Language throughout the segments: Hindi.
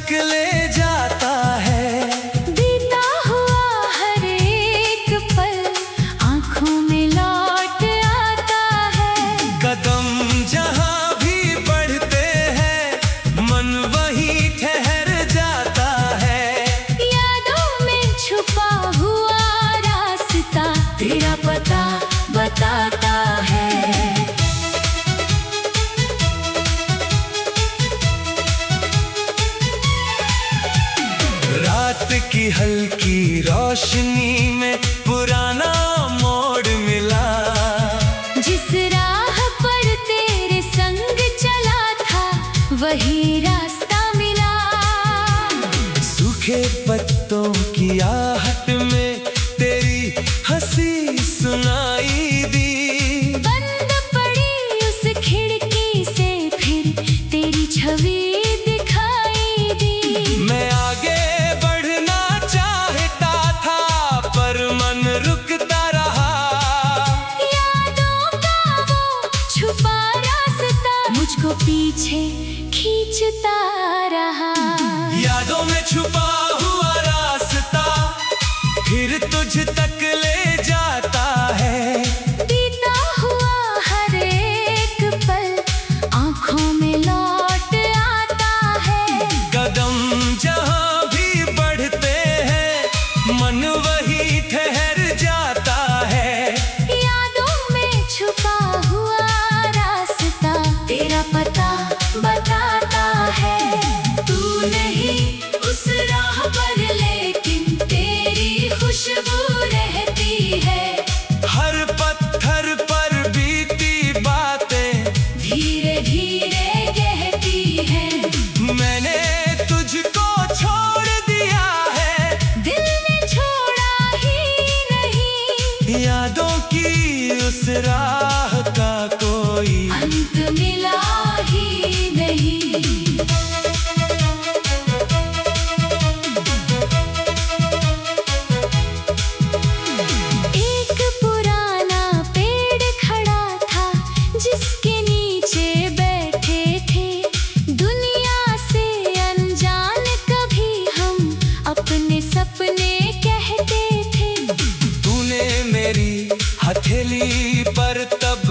तक ले जाता है। बीता हुआ हर एक पल आँखों में लौट आता है। कदम जहाँ भी बढ़ते हैं मन वहीं ठहर जाता है। यादों में छुपा हुआ रास्ता तेरा पता बताता है। रात की हल्की रोशनी में पुराना मोड़ मिला। जिस राह पर तेरे संग चला था वही रास्ता मिला। सूखे पत्तों की आहट में तेरी हंसी सुनाई दी। बंद पड़ी उस खिड़की से फिर तेरी छवि दिखाई दी। मैं आगे बढ़ना चाहता था पर मन रुकता रहा। यादों का वो छुपा रास्ता मुझको पीछे खींचता रहा। यादों में छुपा हुआ रास्ता फिर तुझ तक ले जाता है। बीता हुआ हर एक पल आँखों में लौट आता है। कदम जहाँ भी बढ़ते हैं मन वही ठहर जाता है। यादों में छुपा हुआ रास्ता तेरा पता बताता है। तू नहीं उस राह पर लेकिन तेरी खुशबू रहती है। हर पत्थर पर बीती बातें धीरे धीरे कहती है। मैंने तुझको छोड़ दिया है। दिल ने छोड़ा ही नहीं। यादों की उस राह का कोई अंत मिला ही नहीं। एक पुराना पेड़ खड़ा था जिसके नीचे बैठे थे दुनिया से अनजान। कभी हम अपने सपने कहते थे। तूने मेरी हथेली पर तब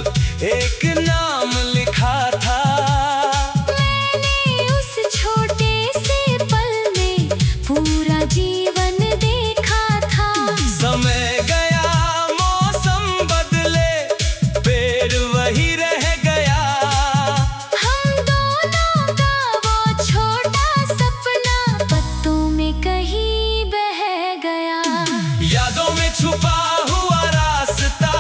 एक नाम लिखा था। मैंने उस छोटे से पल में पूरा जीवन देखा था। समय गया मौसम बदले पेड़ वही रह गया। हम दोनों का वो छोटा सपना पत्तों में कहीं बह गया। यादों में छुपा हुआ रास्ता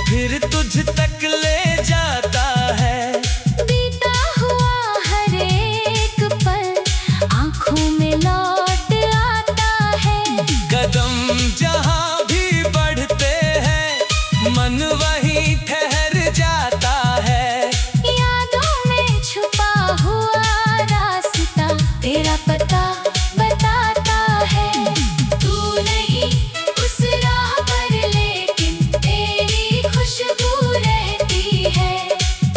फिर तुझ तक ले जाता है। बीता हुआ हर एक पल आँखों में लौट आता है। कदम जहाँ भी बढ़ते हैं मन वहीं ठहर जाता है। यादों में छुपा हुआ रास्ता तेरा पता बताता है। तू नहीं उस राह पर लेकिन तेरी खुशबू रहती है।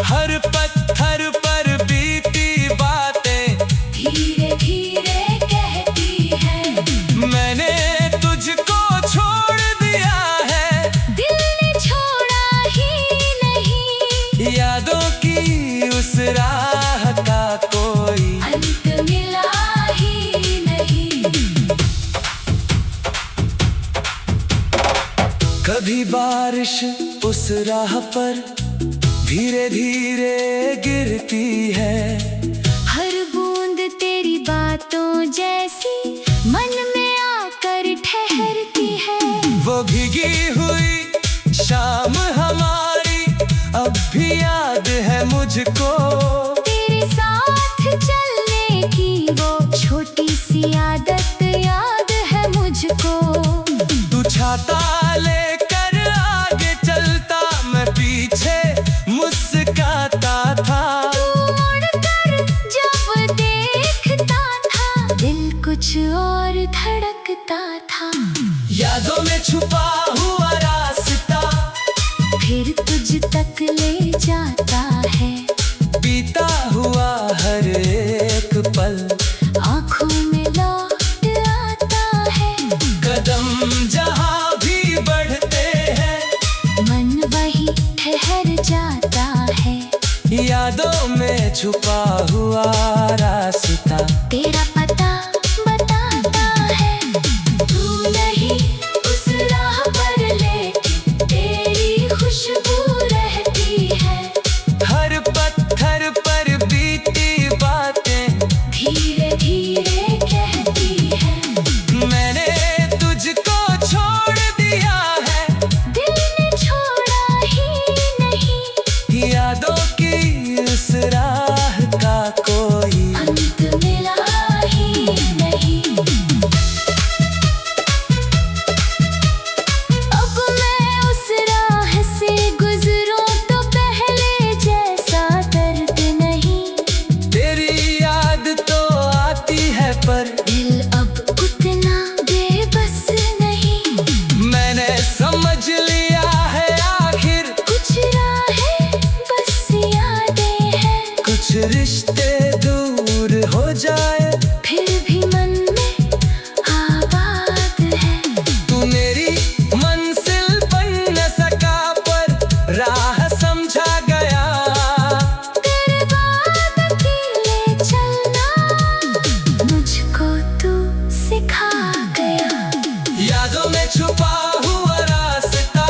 हर पत्थर पर बीती बातें धीरे धीरे कहती है। मैंने तुझको छोड़ दिया है। दिल ने छोड़ा ही नहीं। यादों की उस राह का कोई अंत मिला ही नहीं। कभी बारिश उस राह पर धीरे धीरे गिरती है। हर बूंद तेरी बातों जैसी मन में आकर ठहरती है। वो भीगी हुई शाम हमारी अब भी याद है मुझको। तेरे साथ चलने की वो छोटी सी आदत याद है मुझको। तू छाता लेकर आगे चलता मैं पीछे मुस्कुराता था। तू मुड़कर जब देखता था दिल कुछ और धड़कता था। यादों में छुपा हुआ रास्ता फिर तुझ तक ले जाता है। बीता हुआ हर एक पल आँखों मैंने तुझको छोड़ दिया है, दिल ने छोड़ा ही नहीं, यादों की उस राह का कोई अंत मिला ही नहीं। अब मैं उस राह से गुजरूं तो पहले जैसा दर्द नहीं। तेरी याद तो आती है पर दिल अब उतना बेबस नहीं। मैंने समझ लिया है आखिर कुछ राहें बस यादें हैं, कुछ रिश्ते दूर हो जाए फिर भी मन में आबाद है। तू मेरी मंजिल बन न सका पर राह समझा गया। तेरे बाद अकेले चलना मुझको तू सिखा गया। यादों में छुपा हुआ रास्ता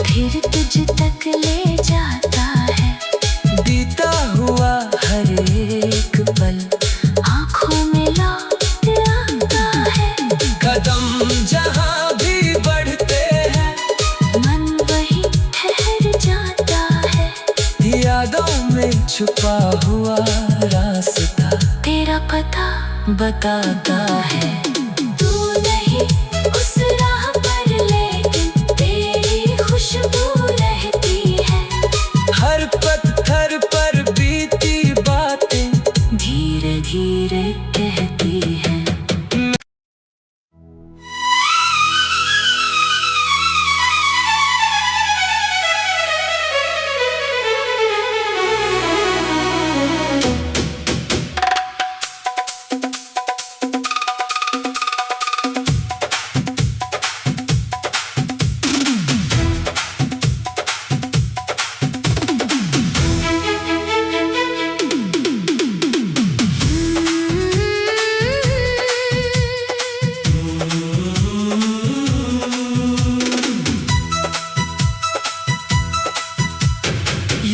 फिर तुझ तक ले जाता है, बीता हुआ हर एक पल आँखों में लौट आता है। कदम जहाँ भी बढ़ते हैं मन वही ठहर जाता है। यादों में छुपा हुआ रास्ता तेरा पता बताता है। तू नहीं उस राह पर लेकिन तेरी खुशबू रहती है। हर पत्थर पर बीती बातें धीरे धीरे कहती है।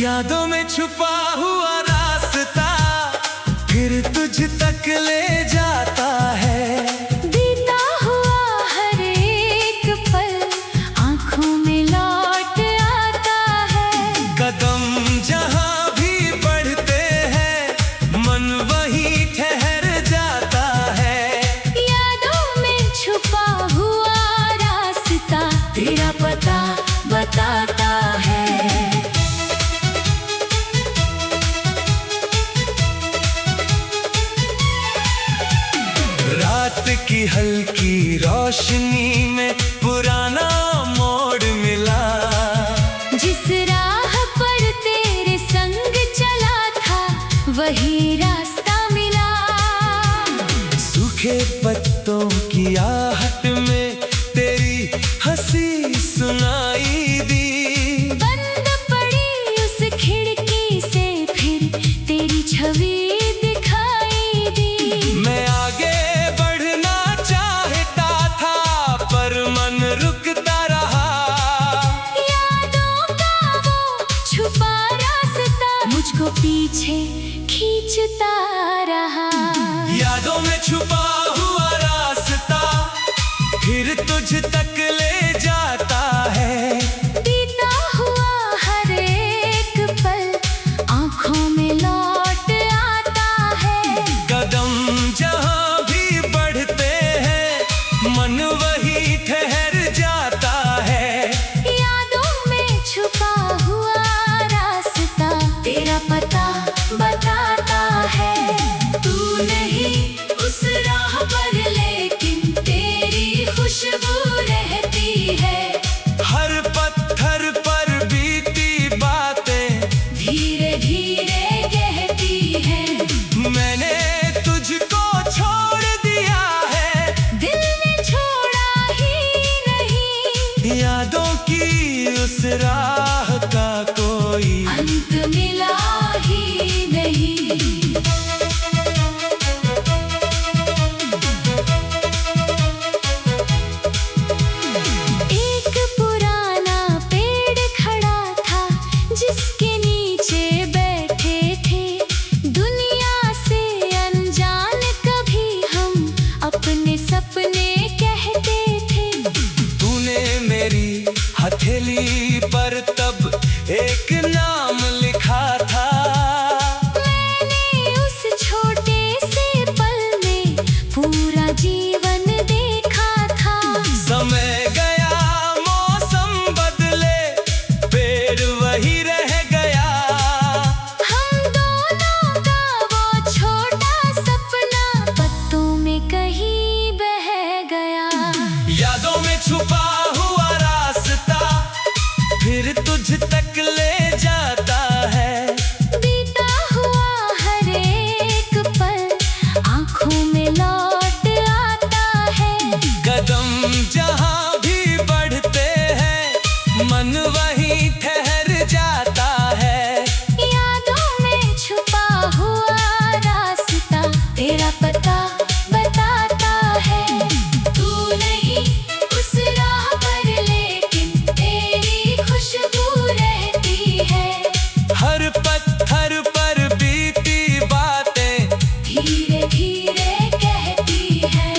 यादों में छुपा हुआ रास्ता फिर तुझ तक ले जाता है। बीता हुआ हर एक पल आँखों में लौट आता है। कदम जहाँ भी बढ़ते हैं मन वहीं ठहर जाता है। यादों में छुपा हुआ रास्ता तेरा पता बताता है। रात की हल्की रोशनी में पुराना मोड़ मिला। जिस राह पर तेरे संग चला था वही रास्ता मिला। सूखे पत्तों की आहट में तेरी हंसी सुनाई दी। बंद पड़ी उस खिड़की से फिर तेरी छवि दिखाई दी। मैं आगे बढ़ना चाहता था पर मन रुकता रहा। यादों का वो छुपा रास्ता मुझको पीछे खींचता रहा। यादों में छुपा हुआ रास्ता फिर तुझ तक ले जाता है। बीता हुआ हर एक पल आँखों में लौट आता है। कदम जहाँ भी बढ़ते हैं मन वही ठहर जाता है। यादों में छुपा हुआ रास्ता तेरा पता बताता है। तू नहीं उस राह पर लेकिन तेरी खुशबू रहती है। हर पत्थर पर बीती बातें धीरे धीरे कहती है। मैंने तुझको छोड़ दिया है, दिल ने छोड़ा ही नहीं, यादों की उस राह का कोई अंत मिला ही नहीं। एक पुराना पेड़ खड़ा था जिसके नीचे बैठे थे दुनिया से अनजान। कभी हम अपने सपने कहते थे। तूने मेरी हथेली पर तब एक नाम लिखा था। मैंने उस छोटे से पल में पूरा जीवन देखा था। समय गया, मौसम बदले, पेड़ वही रह गया। हम दोनों का वो छोटा सपना पत्तों में कहीं बह गया। यादों में छुपा हुआ रास्ता फिर तुझ तक ले जाता है। बीता हुआ हर एक पल आँखों में लौट आता है। कदम जहाँ भी बढ़ते हैं मन वहीं ठहर जाता है। यादों में छुपा हुआ रास्ता तेरा पता बताता है। तू नहीं उस राह पर लेकिन तेरी खुशबू रहती है। हर पत्थर पर बीती बातें धीरे धीरे कहती है।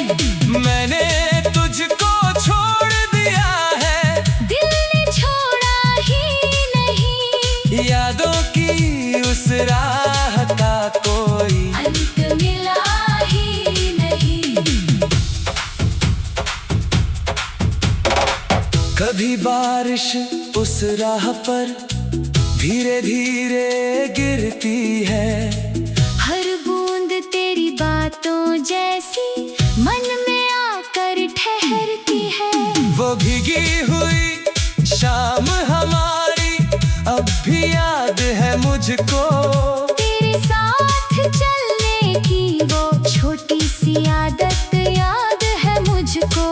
मैंने तुझको छोड़ दिया है, दिल ने छोड़ा ही नहीं। यादों की उस राह का कोई अंत मिला ही नहीं। कभी बारिश उस राह पर धीरे धीरे गिरती है। हर बूंद तेरी बातों जैसी मन में आकर ठहरती है। वो भीगी हुई शाम हमारी अब भी याद है मुझको। तेरे साथ चलने की वो छोटी सी आदत याद है मुझको।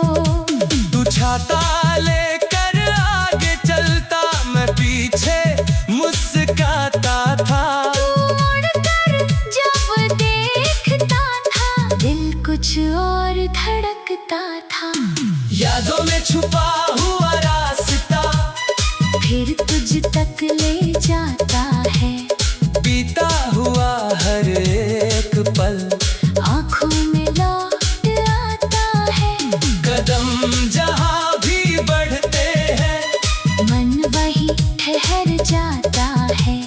तू छाता लेकर आगे चलता, मैं पीछे मुस्कुराता था। तू मुड़कर जब देखता था दिल कुछ और धड़कता था। यादों में छुपा हुआ रास्ता फिर तुझ तक ले जाता है। बीता हुआ हर एक पल आँखों में लौट आता है। कदम जहाँ भी बढ़ते हैं मन वही ठहर जाता है।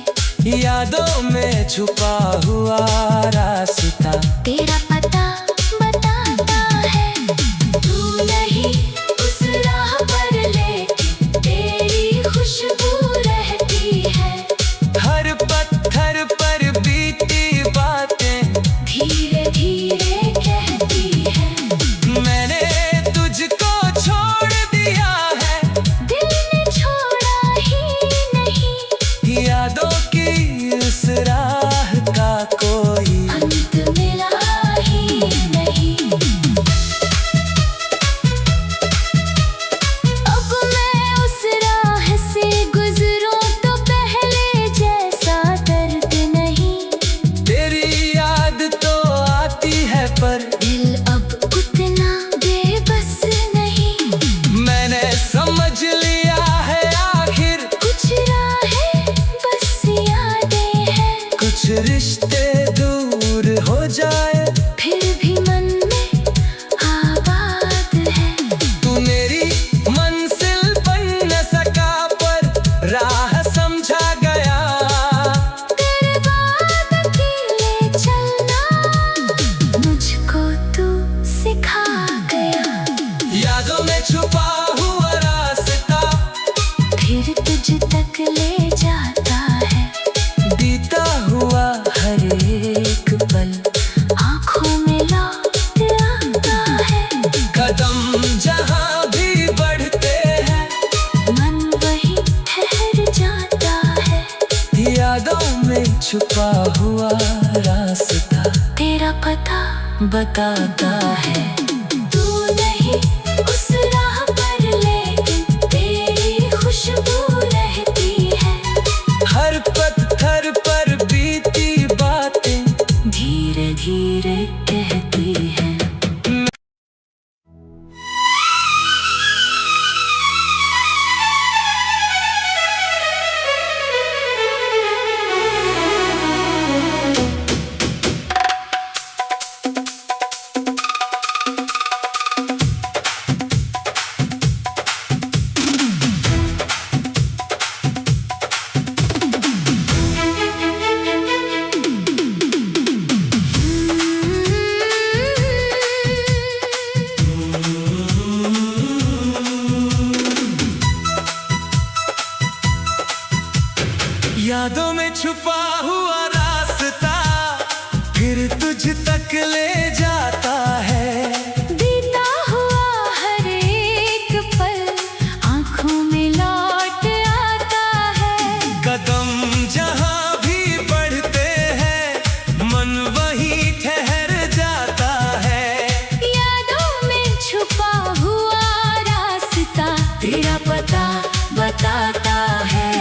यादों में छुपा हुआ रास्ता तेरा पता बताता है। तू नहीं उस राह पर लेकिन तेरी खुशबू रहती है। हर पत्थर पर बीती बातें धीरे धीरे कहती है। मैंने तुझको छोड़ दिया है, दिल ने छोड़ा ही नहीं। यादों की उस राह का कोई अंत मिला ही नहीं। अब मैं उस राह से गुजरूं तो पहले जैसा दर्द नहीं। तेरी याद तो आती है पर दिल अब उतना बेबस तक ले जाता है। बीता हुआ हर एक पल आंखों में लौट आता है। कदम जहाँ भी बढ़ते हैं मन वहीं ठहर जाता है। यादों में छुपा हुआ रास्ता तेरा पता बताता है।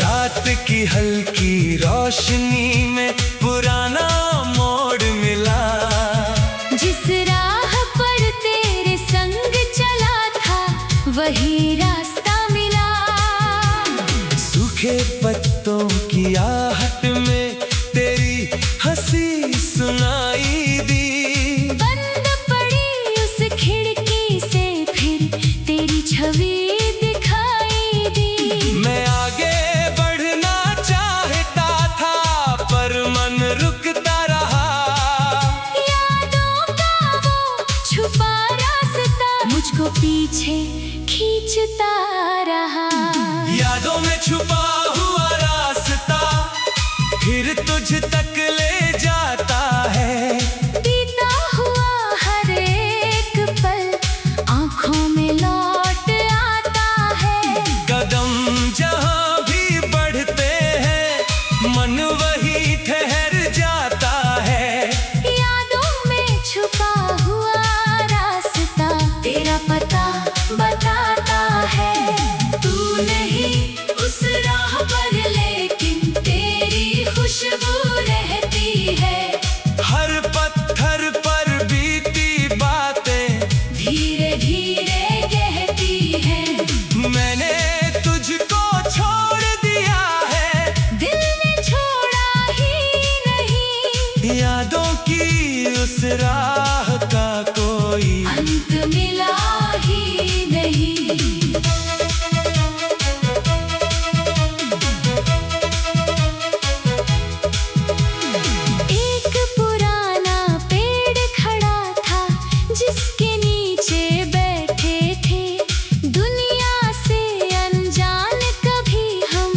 रात की हल्की रोशनी में पुराना मोड़ मिला। जिस राह पर तेरे संग चला था वही रास्ता मिला। सूखे पत्तों की आहट में तेरी हंसी सुनाई दी। बंद पड़ी उस खिड़की से फिर तेरी छवि दिखाई दी। मैं आगे बढ़ना चाहता था पर मन रुकता रहा। यादों का वो छुपा रास्ता मुझको पीछे खींचता रहा। यादों में छुपा हुआ रास्ता फिर तुझ तक ले जाता है। बीता हुआ हर एक पल आंखों में लौट आता है। कदम जहाँ भी बढ़ते हैं मन वही ठहर जाता है। यादों में छुपा हुआ रास्ता तेरा पता बताता है। तू नहीं उस राह पर लेकिन तेरी खुशबू रहती है। हर पत्थर पर बीती बातें धीरे धीरे कहती है। मैंने तुझको छोड़ दिया है। दिल ने छोड़ा ही नहीं। यादों की उस राह का कोई अंत मिला ही नहीं। एक पुराना पेड़ खड़ा था जिसके नीचे बैठे थे दुनिया से अनजान। कभी हम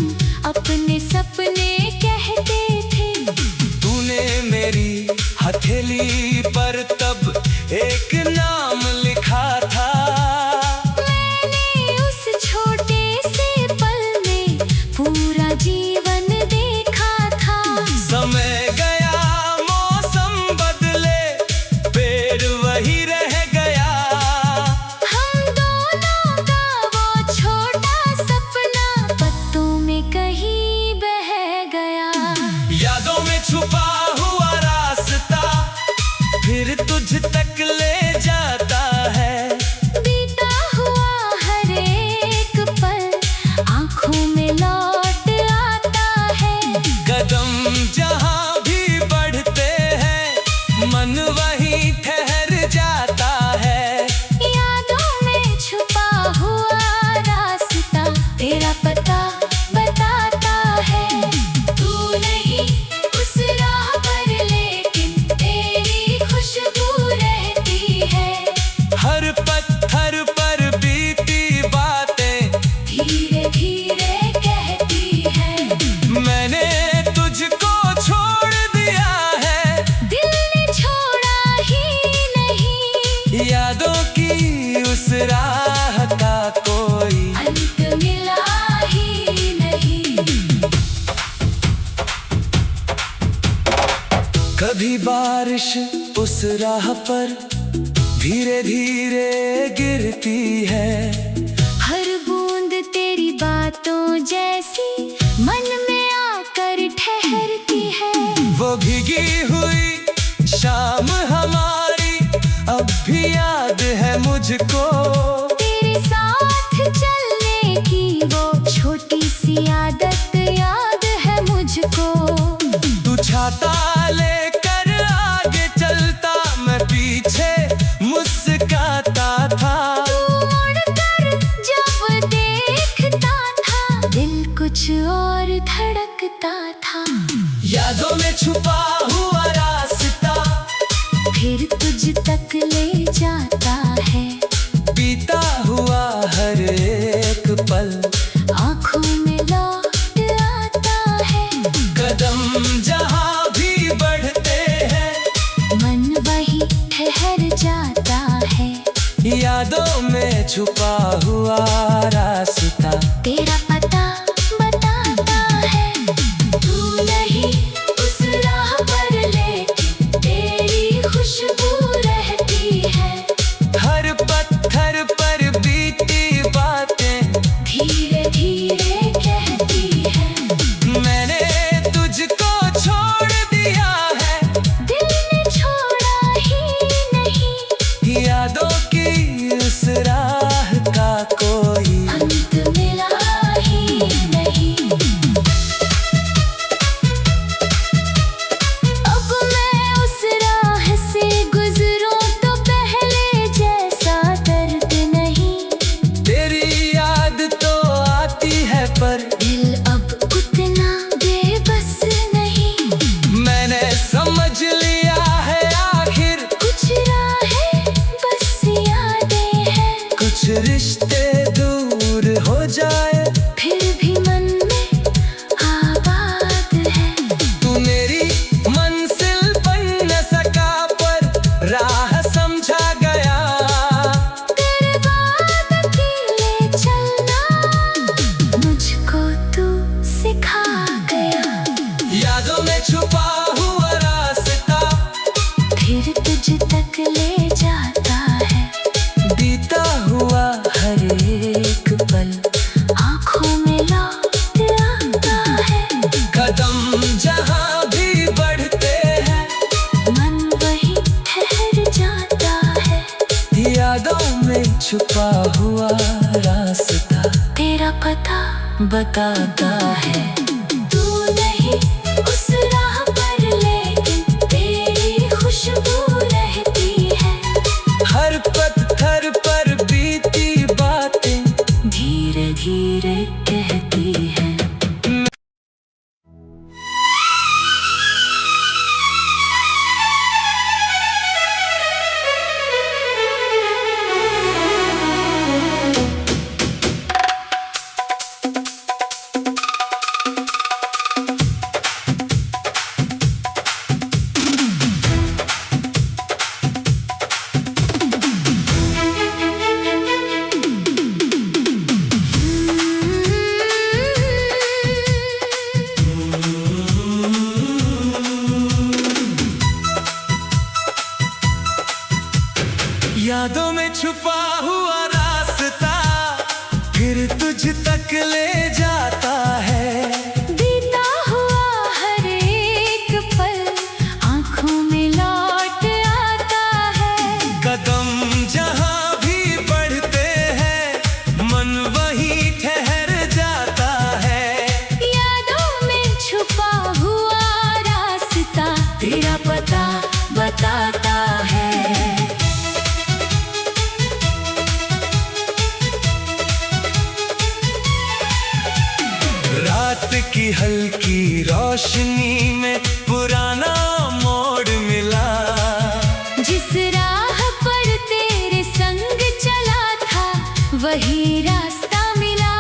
अपने सपने कहते थे। तूने मेरी हथेली पर तब एक नाम लिखा था। मैंने उस छोटे से पल में पूरा जीवन देखा था। समय गया मौसम बदले पेड़ वही रह गया। हम दोनों का वो छोटा सपना पत्तों में कहीं बह गया। यादों में छुपा हुआ रास्ता फिर तुझ तक ले जाता है। बीता हुआ हर एक पल आंखों में लौट आता है। कदम जहाँ भी बढ़ते हैं मन वहीं ठहर जाता है। यादों में छुपा हुआ रास्ता तेरा पता बताता है। तू नहीं उस राह पर लेकिन तेरी खुशबू रहती है। हर पत्थर पर बीती बातें धीरे धीरे कहती है। मैंने तुझको छोड़ दिया है। दिल ने छोड़ा ही नहीं। यादों की उस राह का कोई अंत मिला ही नहीं। कभी बारिश उस राह पर धीरे धीरे गिरती है। हर बूंद तेरी बातों जैसी मन में आकर ठहरती है। वो भीगी हुई शाम हमारी अब भी याद है मुझको। तेरे साथ चलने की वो छोटी सी आदत याद है मुझको। तू छाता लेकर आगे चलता मैं पीछे मुस्कुराता था। तू मुड़कर जब देखता था दिल कुछ और धड़कता था। यादों में छुपा हुआ रास्ता फिर तुझ तक ले जाता है। बीता हुआ हर एक पल तक ले जाता है। बीता हुआ हर एक पल आंखों में लौट आता है। कदम जहाँ भी बढ़ते हैं मन वहीं ठहर जाता है। यादों में छुपा हुआ रास्ता तेरा पता बताता है। रात की हल्की रोशनी में पुराना मोड़ मिला। जिस राह पर तेरे संग चला था वही रास्ता मिला।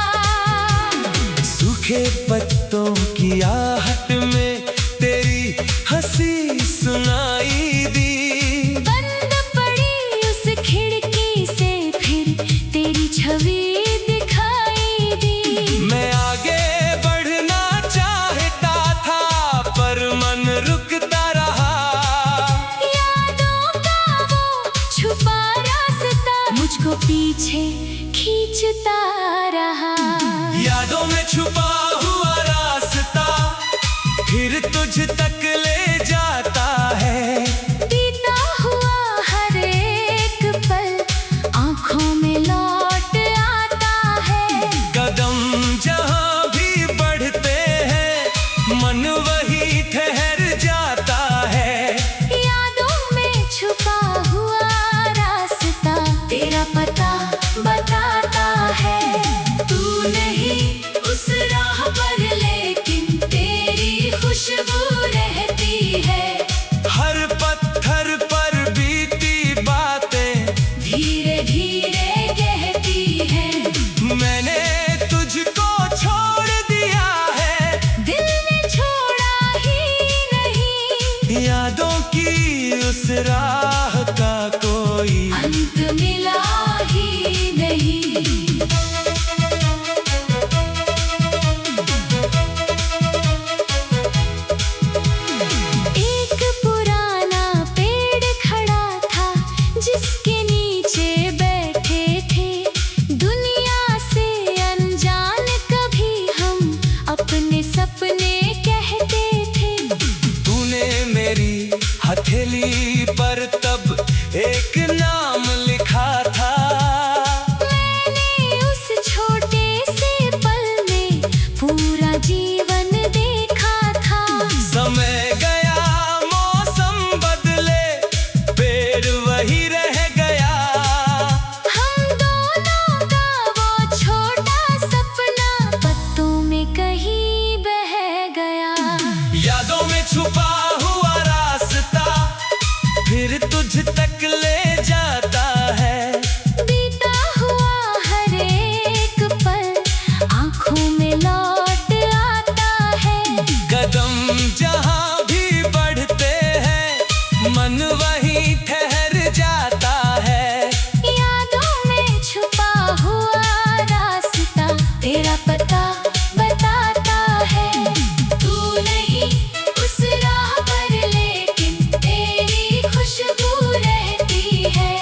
सूखे पत्तों की आहट में तेरी हंसी सुनाई दी। बंद पड़ी उस खिड़की से फिर तेरी छवि दिखाई दी। मैं आगे बढ़ना चाहता था पर मन रुकता रहा। यादों का वो छुपा रास्ता मुझको पीछे खींचता रहा। यादों में छुपा हुआ रास्ता फिर तुझ तक ले जाता है। बीता हुआ हर एक पल आंखों में लौट आता है। कदम जहाँ भी बढ़ते हैं मन वही ठहर जाता है। यादों में छुपा हुआ रास्ता तेरा पता बताता है। तू नहीं उस राह पर लेकिन तेरी खुशबू रहती है। हर पत्थर पर बीती बातें धीरे धीरे कहती है। मैंने तुझको छोड़ दिया है। दिल ने छोड़ा ही नहीं। यादों की उस राह का कोई अंत मिला ही नहीं। एक पुराना पेड़ खड़ा था जिसके नीचे बैठे थे दुनिया से अनजान। कभी हम अपने सपने कहते थे। तूने मेरी हथेली पर तब एक नाम लिखा था। मैंने उस छोटे से पल में पूरा जीवन देखा था। समय गया मौसम बदले पेड़ वही रह गया। हम दोनों का वो छोटा सपना पत्तों में कहीं बह गया। यादों में छुपा हुआ रास्ता फिर तुझ तक ले जाता है। बीता हुआ हर एक पल आंखों में लौट आता है। कदम जहाँ भी बढ़ते हैं मन वहीं ठहर जाता है। यादों में छुपा हुआ रास्ता तेरा पता बताता है। तू नहीं उस राह पर लेकिन तेरी खुशबू रहती है।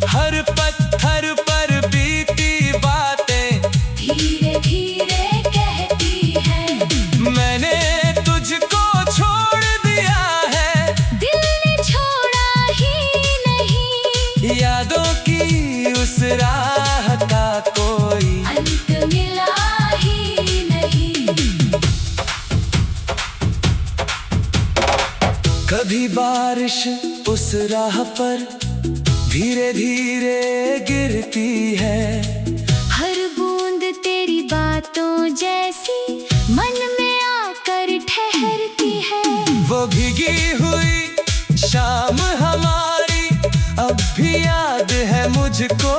हर पत्थर पर बीती बातें धीरे धीरे कहती है। मैंने तुझको छोड़ दिया है। दिल ने छोड़ा ही नहीं। यादों की उस राह का कोई अंत मिला ही नहीं। कभी बारिश उस राह पर धीरे धीरे गिरती है। हर बूंद तेरी बातों जैसी मन में आकर ठहरती है। वो भीगी हुई शाम हमारी अब भी याद है मुझको।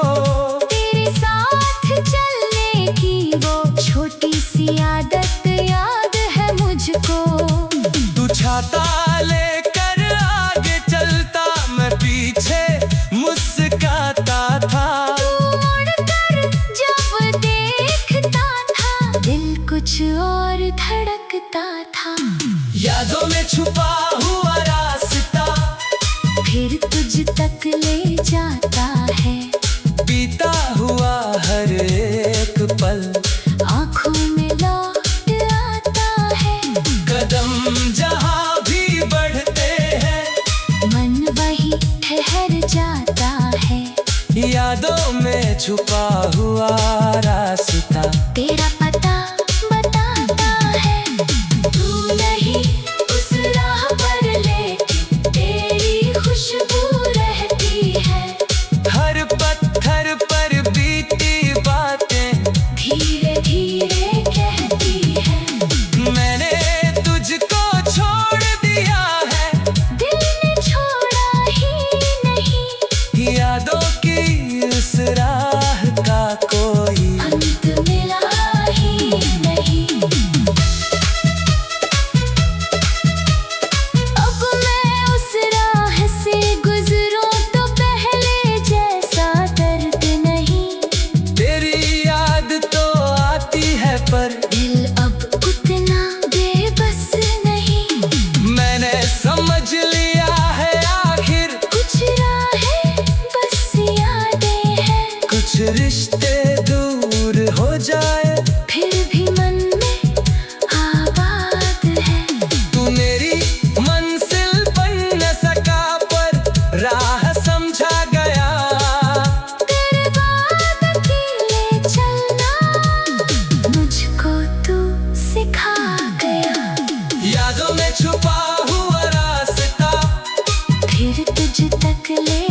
तेरे साथ चलने की वो छोटी सी आदत याद है मुझको। तू छाता लेकर आगे चलता मैं पीछे मुस्कुराता था। तू मुड़कर जब देखता था दिल कुछ और धड़कता था। यादों में छुपा हुआ रास्ता फिर तुझ तक ले जाता है। बीता हुआ हर एक पल आँखों चले